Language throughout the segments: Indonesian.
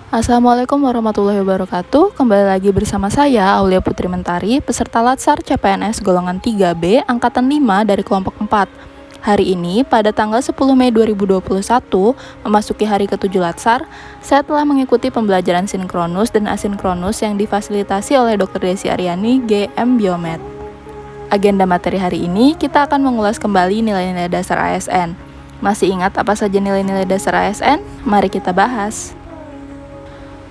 Assalamualaikum warahmatullahi wabarakatuh. Kembali lagi bersama saya, Aulia Putri Mentari, peserta Latsar CPNS golongan 3B angkatan 5 dari kelompok 4. Hari ini, pada tanggal 10 Mei 2021, memasuki hari ke-7 Latsar, saya telah mengikuti pembelajaran sinkronus dan asinkronus yang difasilitasi oleh Dr. Desi Aryani, GM Biomed. Agenda materi hari ini, kita akan mengulas kembali nilai-nilai dasar ASN. Masih ingat apa saja nilai-nilai dasar ASN? Mari kita bahas.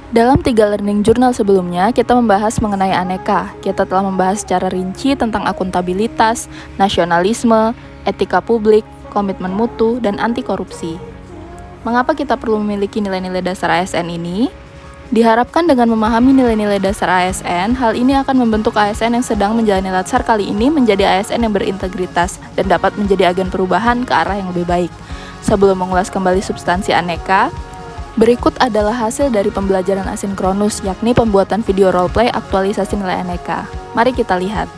Dalam 3 learning journal sebelumnya, kita membahas mengenai aneka. Kita telah membahas secara rinci tentang akuntabilitas, nasionalisme, etika publik, komitmen mutu, dan anti korupsi. Mengapa kita perlu memiliki nilai-nilai dasar ASN ini? Diharapkan dengan memahami nilai-nilai dasar ASN, hal ini akan membentuk ASN yang sedang menjalani Latsar kali ini menjadi ASN yang berintegritas dan dapat menjadi agen perubahan ke arah yang lebih baik. Sebelum mengulas kembali substansi aneka, berikut adalah hasil dari pembelajaran asinkronus, yakni pembuatan video roleplay aktualisasi nilai aneka. Mari kita lihat.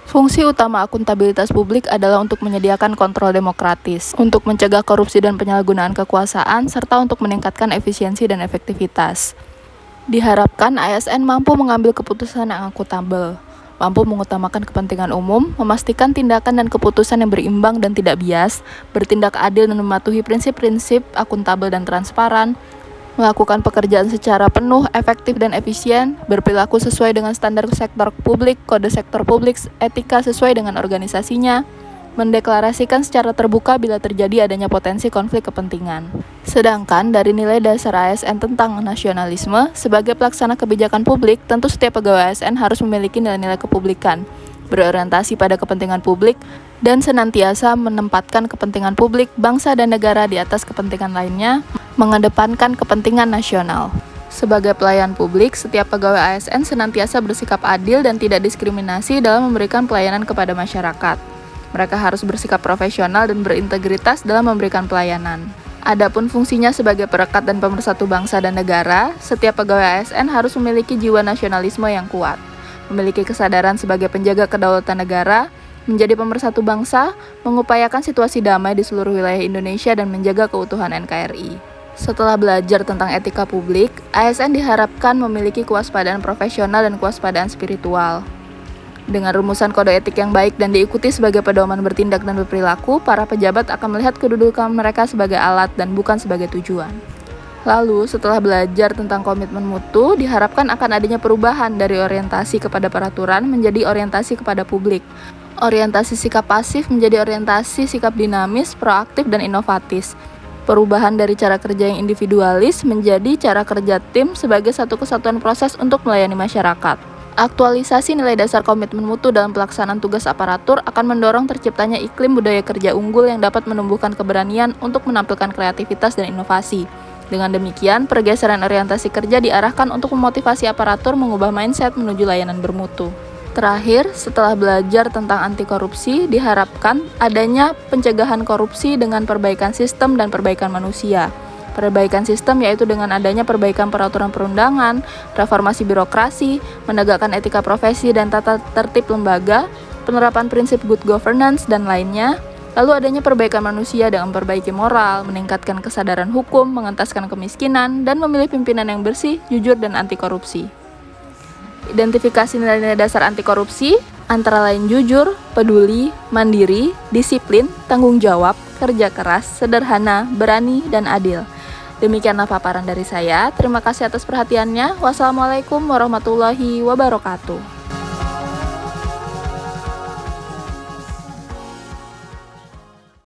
Fungsi utama akuntabilitas publik adalah untuk menyediakan kontrol demokratis, untuk mencegah korupsi dan penyalahgunaan kekuasaan, serta untuk meningkatkan efisiensi dan efektivitas. Diharapkan ASN mampu mengambil keputusan yang akuntabel, mampu mengutamakan kepentingan umum, memastikan tindakan dan keputusan yang berimbang dan tidak bias, bertindak adil dan mematuhi prinsip-prinsip akuntabel dan transparan, melakukan pekerjaan secara penuh, efektif, dan efisien, berperilaku sesuai dengan standar sektor publik, kode sektor publik, etika sesuai dengan organisasinya, mendeklarasikan secara terbuka bila terjadi adanya potensi konflik kepentingan. Sedangkan dari nilai dasar ASN tentang nasionalisme, sebagai pelaksana kebijakan publik, tentu setiap pegawai ASN harus memiliki nilai-nilai kepublikan, berorientasi pada kepentingan publik, dan senantiasa menempatkan kepentingan publik, bangsa dan negara di atas kepentingan lainnya, mengedepankan kepentingan nasional. Sebagai pelayan publik, setiap pegawai ASN senantiasa bersikap adil dan tidak diskriminasi dalam memberikan pelayanan kepada masyarakat. Mereka harus bersikap profesional dan berintegritas dalam memberikan pelayanan. Adapun fungsinya sebagai perekat dan pemersatu bangsa dan negara, setiap pegawai ASN harus memiliki jiwa nasionalisme yang kuat, memiliki kesadaran sebagai penjaga kedaulatan negara, menjadi pemersatu bangsa, mengupayakan situasi damai di seluruh wilayah Indonesia dan menjaga keutuhan NKRI. Setelah belajar tentang etika publik, ASN diharapkan memiliki kewaspadaan profesional dan kewaspadaan spiritual. Dengan rumusan kode etik yang baik dan diikuti sebagai pedoman bertindak dan berperilaku, para pejabat akan melihat kedudukan mereka sebagai alat dan bukan sebagai tujuan. Lalu, setelah belajar tentang komitmen mutu, diharapkan akan adanya perubahan dari orientasi kepada peraturan menjadi orientasi kepada publik. Orientasi sikap pasif menjadi orientasi sikap dinamis, proaktif, dan inovatif. Perubahan dari cara kerja yang individualis menjadi cara kerja tim sebagai satu kesatuan proses untuk melayani masyarakat. Aktualisasi nilai dasar komitmen mutu dalam pelaksanaan tugas aparatur akan mendorong terciptanya iklim budaya kerja unggul yang dapat menumbuhkan keberanian untuk menampilkan kreativitas dan inovasi. Dengan demikian, pergeseran orientasi kerja diarahkan untuk memotivasi aparatur mengubah mindset menuju layanan bermutu. Terakhir, setelah belajar tentang anti korupsi, diharapkan adanya pencegahan korupsi dengan perbaikan sistem dan perbaikan manusia. Perbaikan sistem yaitu dengan adanya perbaikan peraturan perundangan, reformasi birokrasi, menegakkan etika profesi dan tata tertib lembaga, penerapan prinsip good governance, dan lainnya. Lalu adanya perbaikan manusia dengan memperbaiki moral, meningkatkan kesadaran hukum, mengentaskan kemiskinan, dan memilih pimpinan yang bersih, jujur, dan anti korupsi. Identifikasi nilai-nilai dasar anti korupsi antara lain jujur, peduli, mandiri, disiplin, tanggung jawab, kerja keras, sederhana, berani, dan adil. Demikianlah paparan dari saya. Terima kasih atas perhatiannya. Wassalamualaikum warahmatullahi wabarakatuh.